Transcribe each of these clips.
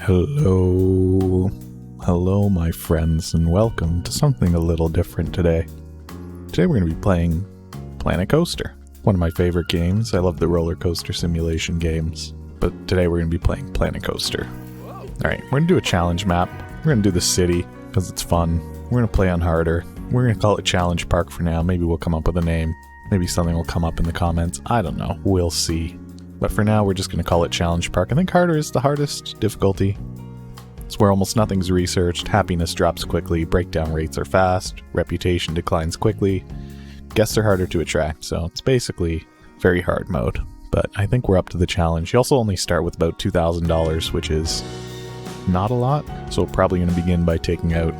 Hello. Hello, my friends, and welcome to something a little different today. Today we're going to be playing Planet Coaster, one of my favorite games. I love the roller coaster simulation games, but today we're going to be playing Planet Coaster. Alright, we're going to do a challenge map. We're going to do the city, because it's fun. We're going to play on harder. We're going to call it Challenge Park for now. Maybe we'll come up with a name. Maybe something will come up in the comments. I don't know. We'll see. But for now, we're just going to call it Challenge Park. I think harder is the hardest difficulty. It's where almost nothing's researched, happiness drops quickly, breakdown rates are fast, reputation declines quickly, guests are harder to attract, so it's basically very hard mode. But I think we're up to the challenge. You also only start with about $2,000, which is not a lot, so we're probably going to begin by taking out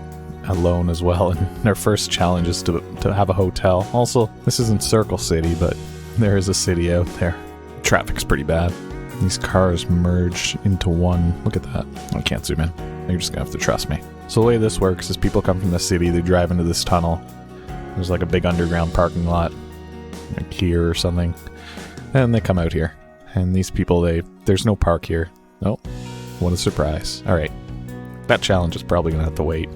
a loan as well, and our first challenge is to have a hotel. Also, this isn't Circle City, but there is a city out there. Traffic's pretty bad. These cars merge into one. Look at that. I can't zoom in. You're just gonna have to trust me. So the way this works is people come from the city, they drive into this tunnel. There's like a big underground parking lot, like here or something. And they come out here. And these people, there's no park here. Oh, what a surprise. Alright. That challenge is probably gonna have to wait.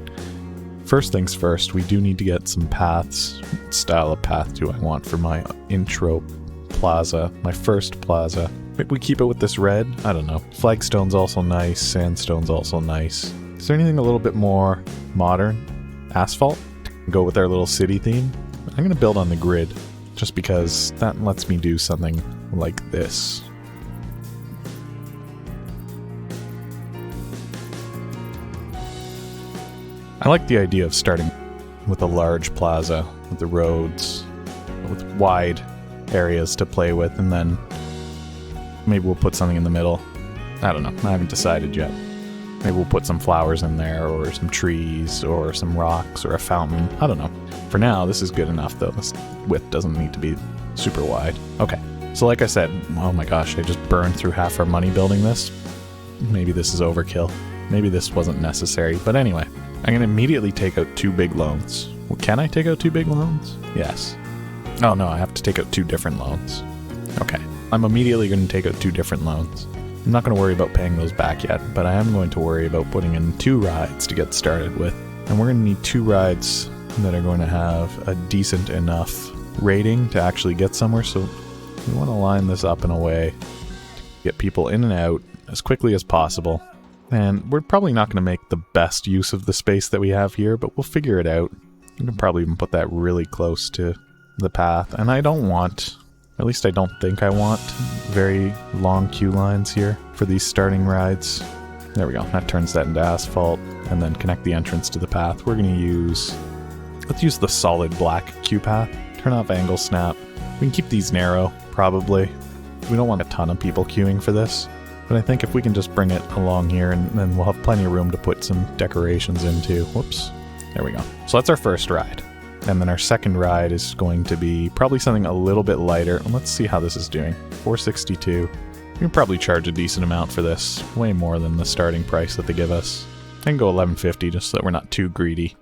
First things first, we do need to get some paths. What style of path do I want for my intro plaza, my first plaza? Maybe we keep it with this red? I don't know. Flagstone's also nice, sandstone's also nice. Is there anything a little bit more modern? Asphalt? Go with our little city theme? I'm gonna build on the grid, just because that lets me do something like this. I like the idea of starting with a large plaza, with the roads, with wide areas to play with, and then maybe we'll put something in the middle. I don't know. I haven't decided yet. Maybe we'll put some flowers in there, or some trees, or some rocks, or a fountain. I don't know. For now, this is good enough, though. This width doesn't need to be super wide. Okay. So like I said, oh my gosh, I just burned through half our money building this. Maybe this is overkill. Maybe this wasn't necessary. But anyway, I'm going to immediately take out 2 big loans. Well, can I take out 2 big loans? Yes. Oh no, I have to take out 2 different loans. Okay. I'm immediately going to take out 2 different loans. I'm not going to worry about paying those back yet, but I am going to worry about putting in 2 rides to get started with. And we're going to need 2 rides that are going to have a decent enough rating to actually get somewhere, so we want to line this up in a way to get people in and out as quickly as possible. And we're probably not going to make the best use of the space that we have here, but we'll figure it out. We can probably even put that really close to the path. And I don't want, at least I don't think I want, very long queue lines here for these starting rides. There we go. That turns that into asphalt, and then connect the entrance to the path. We're going to use, let's use the solid black queue path. Turn off angle snap. We can keep these narrow, probably. We don't want a ton of people queuing for this. But I think if we can just bring it along here, and then we'll have plenty of room to put some decorations into. Whoops. There we go. So that's our first ride. And then our second ride is going to be probably something a little bit lighter. And let's see how this is doing. 462. We can probably charge a decent amount for this. Way more than the starting price that they give us. I can go 1150 just so that we're not too greedy.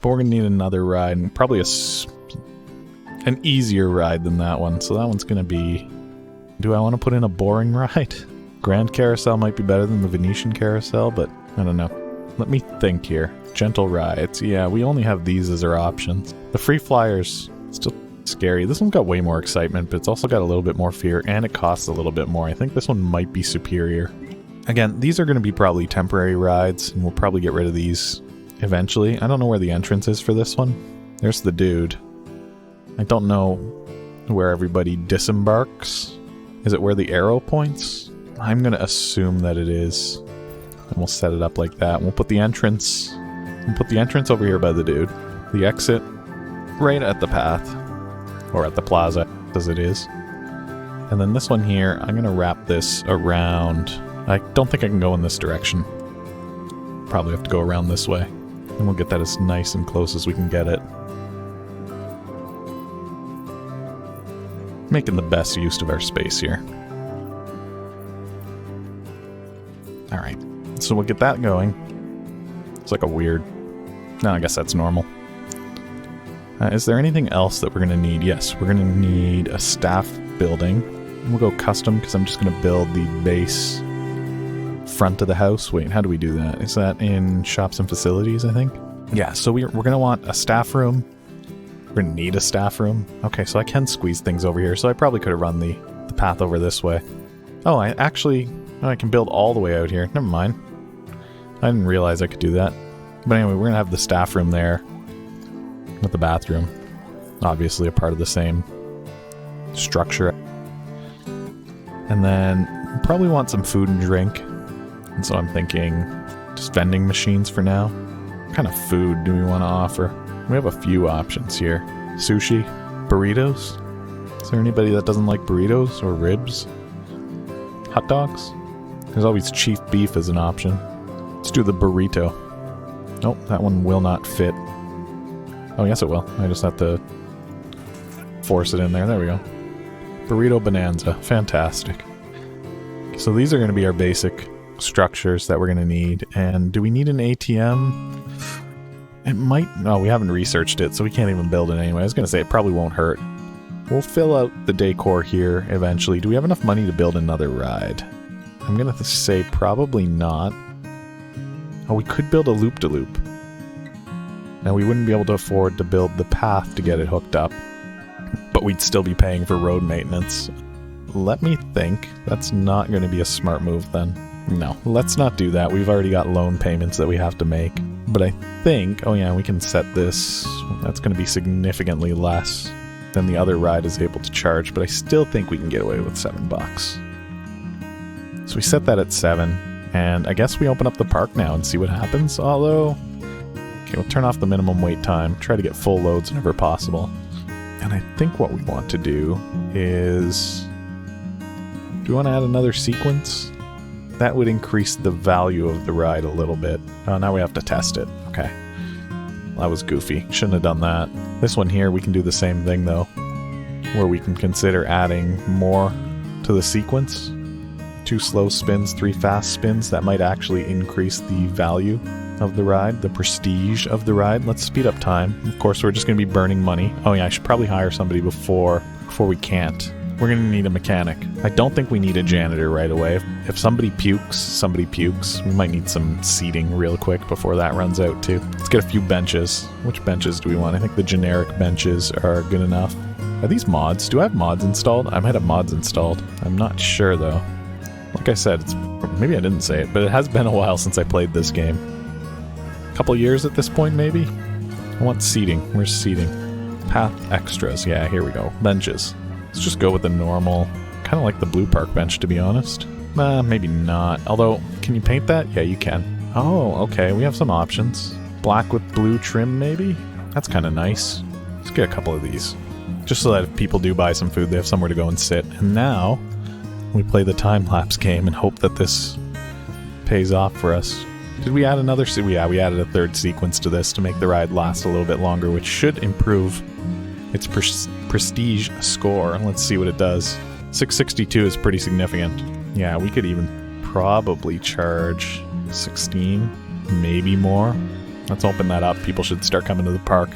But we're going to need another ride, and probably an easier ride than that one. So that one's going to be... Do I want to put in a boring ride? Grand Carousel might be better than the Venetian Carousel, but I don't know. Let me think here. Gentle rides. Yeah, we only have these as our options. The free flyers, still scary. This one's got way more excitement, but it's also got a little bit more fear, and it costs a little bit more. I think this one might be superior. Again, these are going to be probably temporary rides, and we'll probably get rid of these eventually. I don't know where the entrance is for this one. There's the dude. I don't know where everybody disembarks. Is it where the arrow points? I'm going to assume that it is. And we'll set it up like that. We'll put the entrance... We'll put the entrance over here by the dude. The exit right at the path. Or at the plaza, as it is. And then this one here, I'm going to wrap this around... I don't think I can go in this direction. Probably have to go around this way. And we'll get that as nice and close as we can get it. Making the best use of our space here. Alright, so we'll get that going. It's like a weird... No, I guess that's normal. Is there anything else that we're going to need? Yes, we're going to need a staff building. We'll go custom because I'm just going to build the base front of the house. Wait, how do we do that? Is that in shops and facilities, I think? Yeah, so we're going to want a staff room. We're going to need a staff room. Okay, so I can squeeze things over here. So I probably could have run the path over this way. Oh, I can build all the way out here. Never mind. I didn't realize I could do that. But anyway, we're going to have the staff room there with the bathroom. Obviously a part of the same structure. And then we'll probably want some food and drink. And so I'm thinking just vending machines for now. What kind of food do we want to offer? We have a few options here. Sushi, burritos. Is there anybody that doesn't like burritos or ribs? Hot dogs? There's always chief beef as an option. Let's do the burrito. Nope, that one will not fit. Oh, yes it will. I just have to force it in there. There we go. Burrito bonanza. Fantastic. So these are going to be our basic structures that we're going to need. And do we need an ATM? It might... No, we haven't researched it, so we can't even build it anyway. I was going to say it probably won't hurt. We'll fill out the decor here eventually. Do we have enough money to build another ride? I'm going to say probably not. Oh, we could build a loop-de-loop. Now, we wouldn't be able to afford to build the path to get it hooked up, but we'd still be paying for road maintenance. Let me think. That's not going to be a smart move then. No, let's not do that. We've already got loan payments that we have to make. But I think... Oh yeah, we can set this... That's going to be significantly less than the other ride is able to charge, but I still think we can get away with $7. So we set that at 7, and I guess we open up the park now and see what happens, although... Okay, we'll turn off the minimum wait time, try to get full loads whenever possible. And I think what we want to do is... Do we want to add another sequence? That would increase the value of the ride a little bit. Oh, now we have to test it. Okay. That was goofy. Shouldn't have done that. This one here, we can do the same thing, though. Where we can consider adding more to the sequence. 2 slow spins, 3 fast spins. That might actually increase the value of the ride, the prestige of the ride. Let's speed up time. Of course, we're just going to be burning money. Oh yeah, I should probably hire somebody before we can't. We're going to need a mechanic. I don't think we need a janitor right away. If somebody pukes, somebody pukes. We might need some seating real quick before that runs out too. Let's get a few benches. Which benches do we want? I think the generic benches are good enough. Are these mods? Do I have mods installed? I might have mods installed. I'm not sure though. Like I said, maybe I didn't say it, but it has been a while since I played this game. A couple years at this point maybe? I want seating. Where's seating? Path extras. Yeah, here we go. Benches. Let's just go with the normal, kind of like the Blue Park bench, to be honest. Maybe not. Although, can you paint that? Yeah, you can. Oh, okay, we have some options. Black with blue trim, maybe? That's kind of nice. Let's get a couple of these. Just so that if people do buy some food, they have somewhere to go and sit. And now, we play the time-lapse game and hope that this pays off for us. Did we add another? Yeah, we added a 3rd sequence to this to make the ride last a little bit longer, which should improve its prestige score. Let's see what it does. 662 is pretty significant. Yeah, we could even probably charge 16, maybe more. Let's open that up. People should start coming to the park.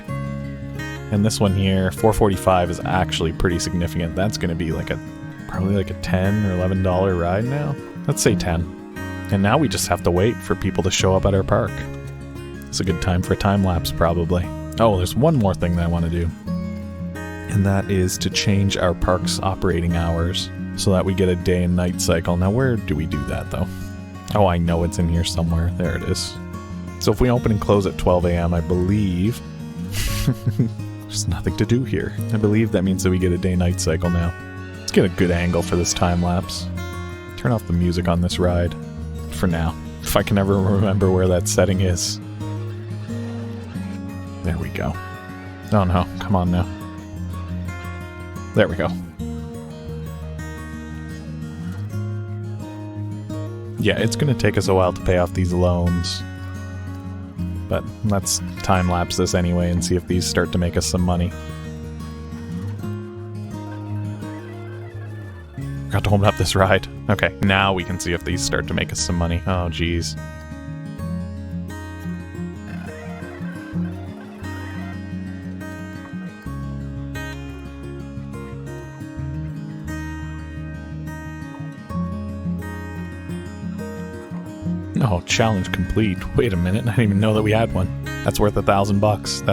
And this one here, 445 is actually pretty significant. That's going to be like probably like a $10 or $11 ride now. Let's say 10. And now we just have to wait for people to show up at our park. It's a good time for a time lapse probably. Oh, there's one more thing that I want to do. And that is to change our park's operating hours so that we get a day and night cycle. Now, where do we do that, though? Oh, I know it's in here somewhere. There it is. So if we open and close at 12 a.m., I believe... There's nothing to do here. I believe that means that we get a day-night cycle now. Let's get a good angle for this time-lapse. Turn off the music on this ride. For now. If I can ever remember where that setting is. There we go. Oh no, come on now. There we go. Yeah, it's going to take us a while to pay off these loans. But let's time-lapse this anyway and see if these start to make us some money. Got to open up this ride. Okay, now we can see if these start to make us some money. Oh, geez. Oh, challenge complete. Wait a minute, I didn't even know that we had one. That's worth $1,000.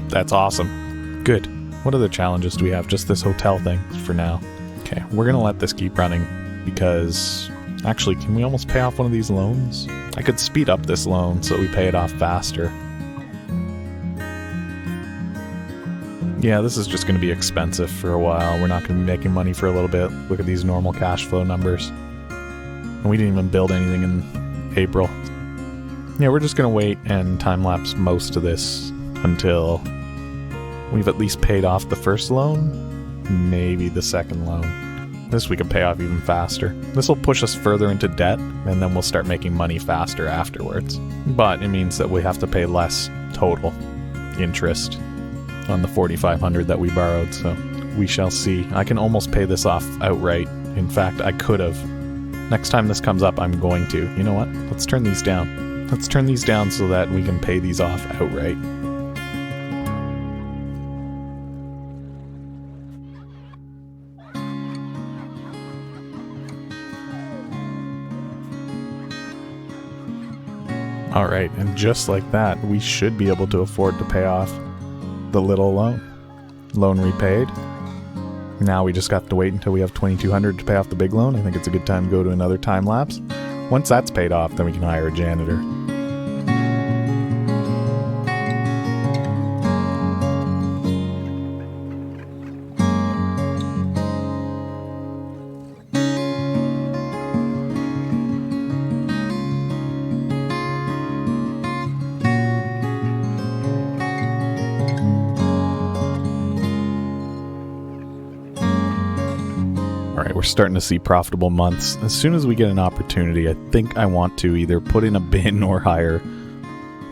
That's awesome. Good. What other challenges do we have? Just this hotel thing for now. Okay, we're gonna let this keep running because... Actually, can we almost pay off one of these loans? I could speed up this loan so that we pay it off faster. Yeah, this is just going to be expensive for a while. We're not going to be making money for a little bit. Look at these normal cash flow numbers. And we didn't even build anything in April. Yeah, we're just going to wait and time-lapse most of this until we've at least paid off the first loan, maybe the second loan. This we can pay off even faster. This will push us further into debt, and then we'll start making money faster afterwards. But it means that we have to pay less total interest on the $4,500 that we borrowed, so we shall see. I can almost pay this off outright. In fact, I could have. Next time this comes up, I'm going to. You know what? Let's turn these down. Let's turn these down so that we can pay these off outright. Alright, and just like that, we should be able to afford to pay off the little loan. Loan repaid. Now we just have to wait until we have $2,200 to pay off the big loan. I think it's a good time to go to another time lapse. Once that's paid off, then we can hire a janitor. We're starting to see profitable months. As soon as we get an opportunity, I think I want to either put in a bin or hire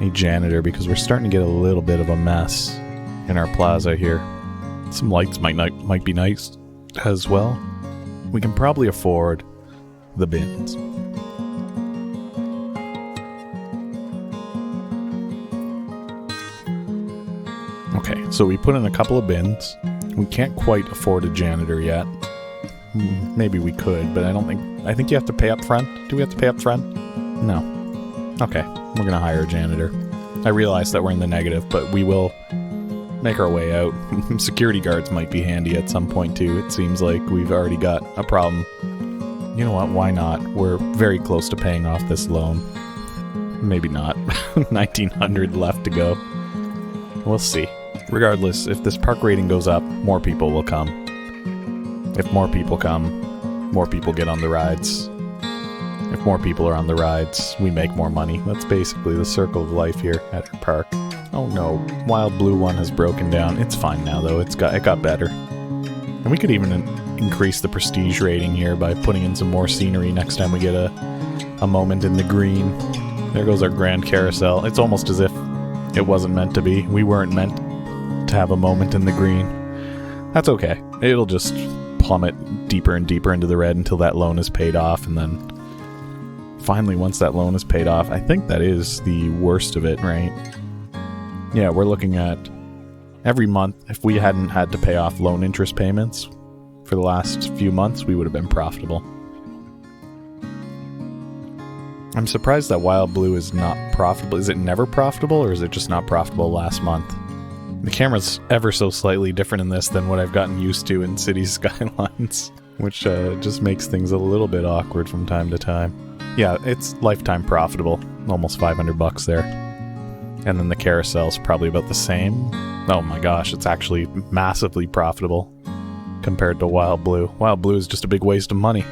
a janitor because we're starting to get a little bit of a mess in our plaza here. Some lights might be nice as well. We can probably afford the bins. Okay, so we put in a couple of bins. We can't quite afford a janitor yet. Maybe we could, but I think you have to pay up front. Do we have to pay up front? No. Okay, we're gonna hire a janitor. I realize that we're in the negative, but we will make our way out. Security guards might be handy at some point too. It seems like we've already got a problem. You know what, why not? We're very close to paying off this loan. Maybe not. 1,900 left to go. We'll see. Regardless, if this park rating goes up, more people will come. If more people come, more people get on the rides. If more people are on the rides, we make more money. That's basically the circle of life here at our park. Oh no, Wild Blue one has broken down. It's fine now though, it got better. And we could even increase the prestige rating here by putting in some more scenery next time we get a moment in the green. There goes our grand carousel. It's almost as if it wasn't meant to be. We weren't meant to have a moment in the green. That's okay. It'll just plummet deeper and deeper into the red until that loan is paid off, and then finally once that loan is paid off, I think that is the worst of it, right? Yeah, we're looking at every month. If we hadn't had to pay off loan interest payments for the last few months, we would have been profitable. I'm surprised that Wild Blue is not profitable. Is it never profitable, or is it just not profitable last month? The camera's ever so slightly different in this than what I've gotten used to in City Skylines, which just makes things a little bit awkward from time to time. Yeah, it's lifetime profitable, almost $500 there. And then the carousel's probably about the same. Oh my gosh, it's actually massively profitable compared to Wild Blue. Wild Blue is just a big waste of money.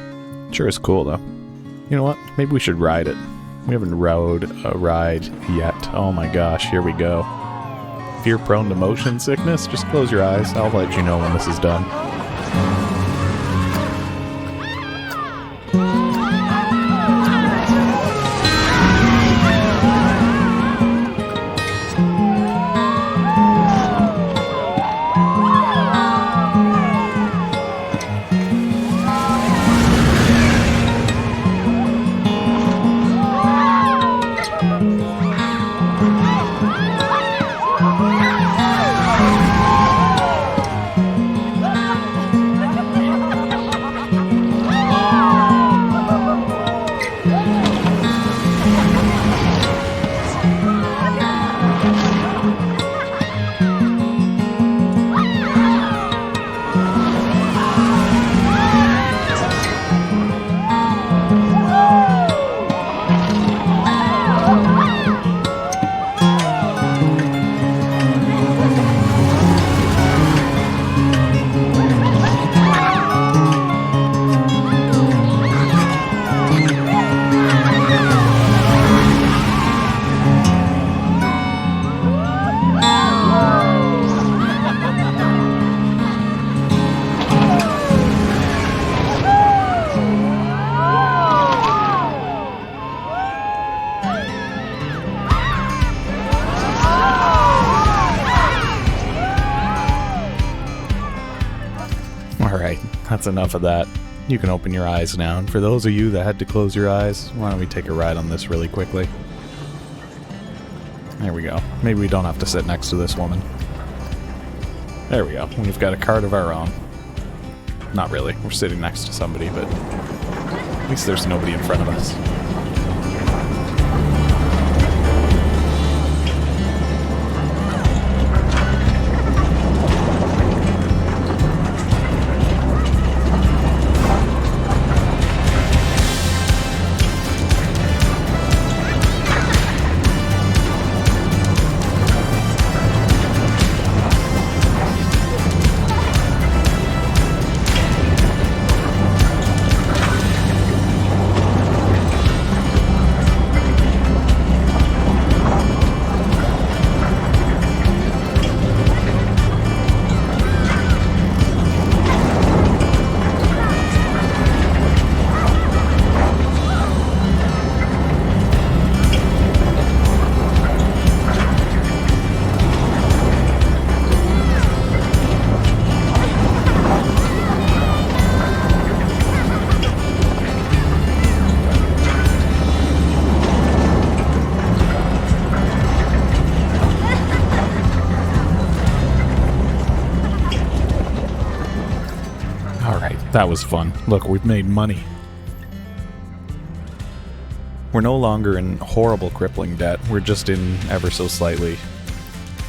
Sure is cool though. You know what? Maybe we should ride it. We haven't rode a ride yet. Oh my gosh, here we go. If you're prone to motion sickness, just close your eyes. I'll let you know when this is done. that's enough of that. You can open your eyes now, and for those of you that had to close your eyes, why don't we take a ride on this really quickly? There we go. Maybe we don't have to sit next to this woman. There we go. We've got a cart of our own. Not really. We're sitting next to somebody, but at least there's nobody in front of us. That was fun. Look, we've made money. We're no longer in horrible crippling debt. We're just in ever so slightly.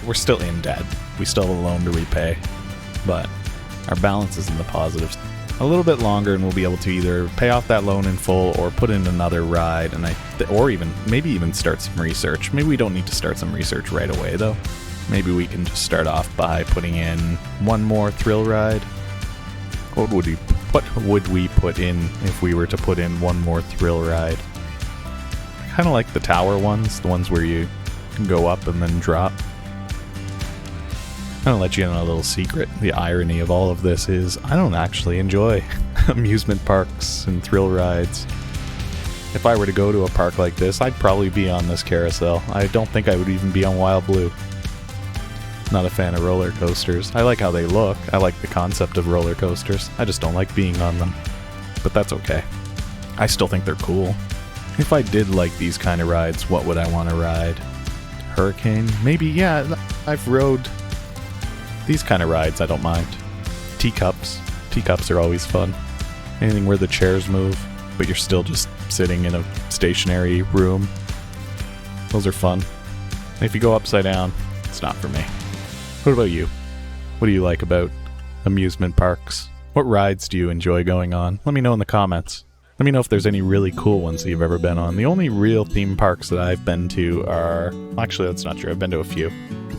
We're still in debt. We still have a loan to repay. But our balance is in the positives. A little bit longer and we'll be able to either pay off that loan in full or put in another ride, and or maybe even start some research. Maybe we don't need to start some research right away though. Maybe we can just start off by putting in one more thrill ride. What would we put in if we were to put in one more thrill ride? I kind of like the tower ones, the ones where you can go up and then drop. I'm gonna let you in on a little secret. The irony of all of this is I don't actually enjoy amusement parks and thrill rides. If I were to go to a park like this, I'd probably be on this carousel. I don't think I would even be on Wild Blue. Not a fan of roller coasters. I like how they look. I like the concept of roller coasters. I just don't like being on them. But that's okay. I still think they're cool. If I did like these kind of rides, what would I want to ride? Hurricane? Maybe, yeah. I've rode these kind of rides, I don't mind. Teacups. Teacups are always fun. Anything where the chairs move, but you're still just sitting in a stationary room. Those are fun. And if you go upside down, it's not for me. What about you? What do you like about amusement parks? What rides do you enjoy going on? Let me know in the comments. Let me know if there's any really cool ones that you've ever been on. The only real theme parks that I've been to are... Actually, that's not true. I've been to a few.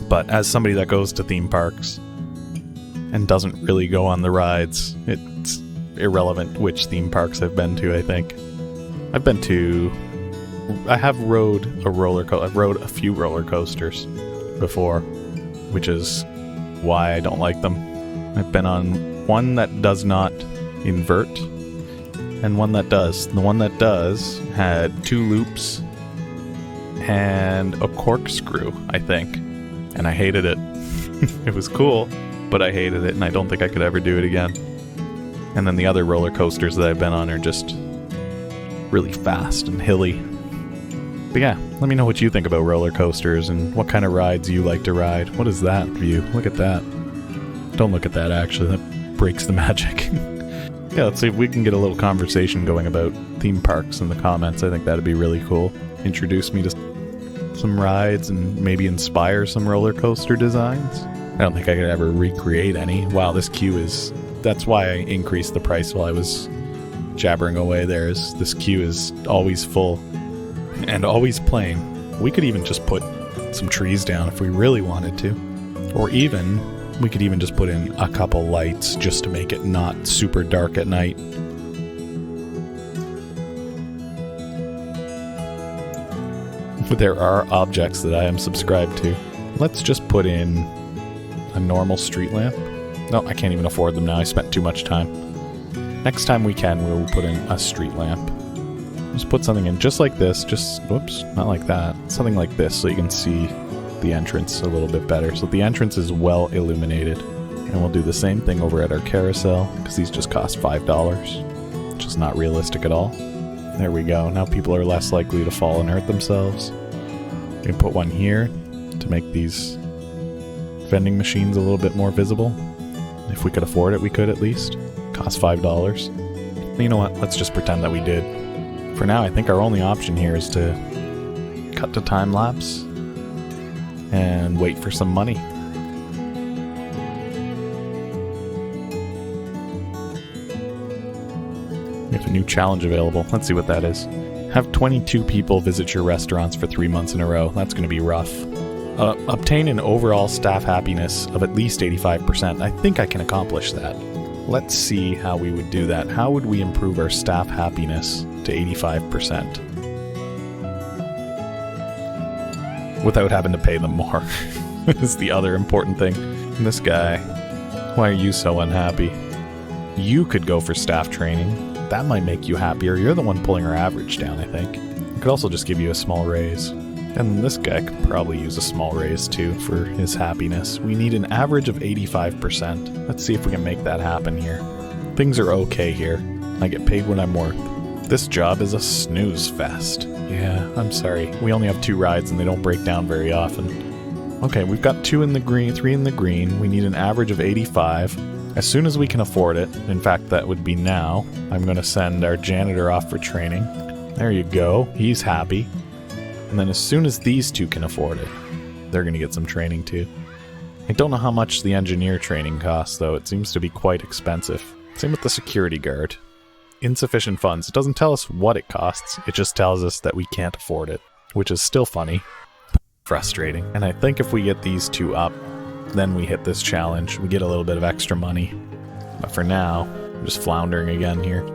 But as somebody that goes to theme parks and doesn't really go on the rides, it's irrelevant which theme parks I've been to, I think. I have rode a roller coaster. I've rode a few roller coasters before, which is why I don't like them. I've been on one that does not invert and one that does. The one that does had 2 loops and a corkscrew, I think, and I hated it. It was cool, but I hated it, and I don't think I could ever do it again. And then the other roller coasters that I've been on are just really fast and hilly. But yeah, let me know what you think about roller coasters and what kind of rides you like to ride. What is that view? Look at that. Don't look at that, actually. That breaks the magic. Yeah, let's see if we can get a little conversation going about theme parks in the comments. I think that'd be really cool. Introduce me to some rides and maybe inspire some roller coaster designs. I don't think I could ever recreate any. Wow, this queue is... That's why I increased the price while I was jabbering away there. Is this queue is always full. And always playing. We could even just put some trees down if we really wanted to. Or even, we could even just put in a couple lights just to make it not super dark at night. There are objects that I am subscribed to. Let's just put in a normal street lamp. No, I can't even afford them now. I spent too much time. Next time we can, we'll put in a street lamp. Just put something in just like this, whoops, not like that. Something like this so you can see the entrance a little bit better. So the entrance is well illuminated. And we'll do the same thing over at our carousel, because these just cost $5, which is not realistic at all. There we go. Now people are less likely to fall and hurt themselves. We can put one here to make these vending machines a little bit more visible. If we could afford it, we could at least. Cost $5. You know what? Let's just pretend that we did. For now, I think our only option here is to cut to time lapse and wait for some money. We have a new challenge available. Let's see what that is. Have 22 people visit your restaurants for 3 months in a row. That's going to be rough. Obtain an overall staff happiness of at least 85%. I think I can accomplish that. Let's see how we would do that. How would we improve our staff happiness to 85%? Without having to pay them more. Is the other important thing. And this guy, why are you so unhappy? You could go for staff training. That might make you happier. You're the one pulling our average down, I think. I could also just give you a small raise. And this guy could probably use a small raise too for his happiness. We need an average of 85%. Let's see if we can make that happen here. Things are okay here. I get paid what I'm worth. This job is a snooze fest. Yeah, I'm sorry. We only have 2 rides and they don't break down very often. Okay, we've got 2 in the green, 3 in the green. We need an average of 85. As soon as we can afford it, in fact that would be now, I'm going to send our janitor off for training. There you go. He's happy. And then as soon as these 2 can afford it, they're going to get some training too. I don't know how much the engineer training costs though. It seems to be quite expensive. Same with the security guard. Insufficient funds. It doesn't tell us what it costs. It just tells us that we can't afford it, which is still funny, but frustrating. And I think if we get these 2 up, then we hit this challenge. We get a little bit of extra money. But for now, I'm just floundering again here.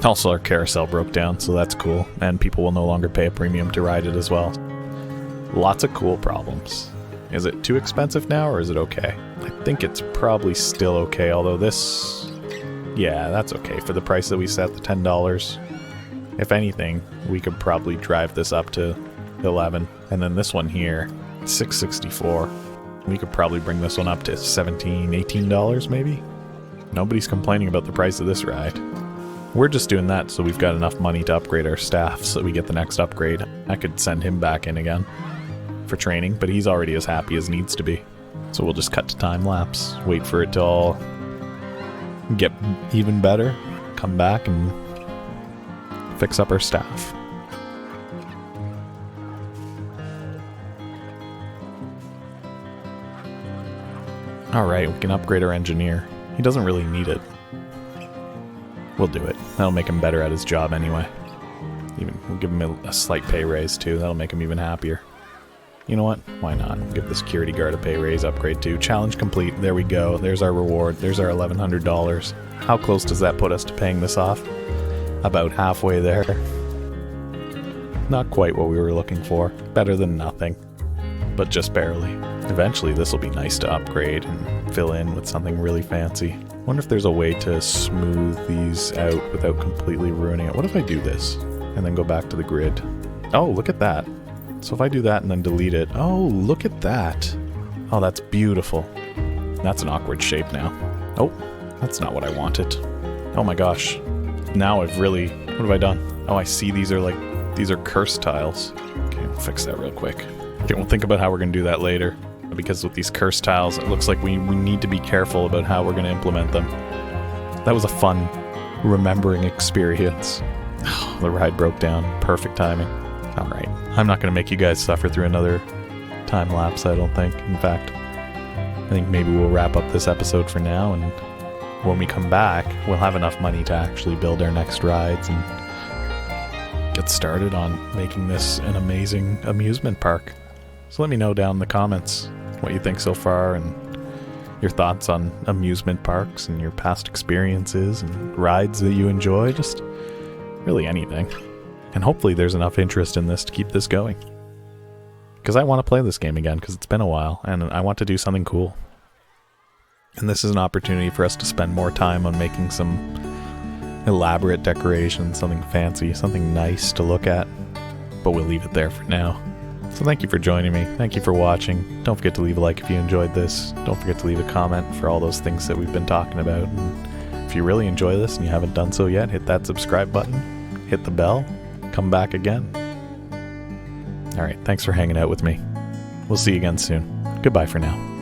Also, our carousel broke down, so that's cool. And people will no longer pay a premium to ride it as well. Lots of cool problems. Is it too expensive now, or is it okay? I think it's probably still okay, although this... Yeah, that's okay for the price that we set, the $10. If anything, we could probably drive this up to 11. And then this one here, $6.64. We could probably bring this one up to $17, $18 maybe? Nobody's complaining about the price of this ride. We're just doing that so we've got enough money to upgrade our staff so that we get the next upgrade. I could send him back in again for training, but he's already as happy as needs to be. So we'll just cut to time lapse, wait for it to all get even better, come back and fix up our staff. Alright, we can upgrade our engineer. He doesn't really need it. We'll do it. That'll make him better at his job anyway. We'll give him a slight pay raise too. That'll make him even happier. You know what? Why not? We'll give the security guard a pay raise upgrade too. Challenge complete. There we go. There's our reward. There's our $1,100. How close does that put us to paying this off? About halfway there. Not quite what we were looking for. Better than nothing. But just barely. Eventually this will be nice to upgrade and fill in with something really fancy. Wonder if there's a way to smooth these out without completely ruining it. What if I do this and then go back to the grid? Oh, look at that. So if I do that and then delete it, oh, look at that. Oh, that's beautiful. That's an awkward shape now. Oh, that's not what I wanted. Oh my gosh. Now I've really, what have I done? Oh, I see these are cursed tiles. Okay, we'll fix that real quick. Okay, we'll think about how we're gonna do that later. Because with these cursed tiles, it looks like we need to be careful about how we're gonna implement them. That was a fun remembering experience. Oh, the ride broke down. Perfect timing. Alright, I'm not going to make you guys suffer through another time lapse, I don't think. In fact, I think maybe we'll wrap up this episode for now, and when we come back, we'll have enough money to actually build our next rides and get started on making this an amazing amusement park. So let me know down in the comments what you think so far, and your thoughts on amusement parks and your past experiences and rides that you enjoy, just really anything. And hopefully there's enough interest in this to keep this going. Because I want to play this game again, because it's been a while, and I want to do something cool. And this is an opportunity for us to spend more time on making some elaborate decorations, something fancy, something nice to look at. But we'll leave it there for now. So thank you for joining me. Thank you for watching. Don't forget to leave a like if you enjoyed this. Don't forget to leave a comment for all those things that we've been talking about. And if you really enjoy this and you haven't done so yet, hit that subscribe button, hit the bell, come back again. Alright, thanks for hanging out with me. We'll see you again soon. Goodbye for now.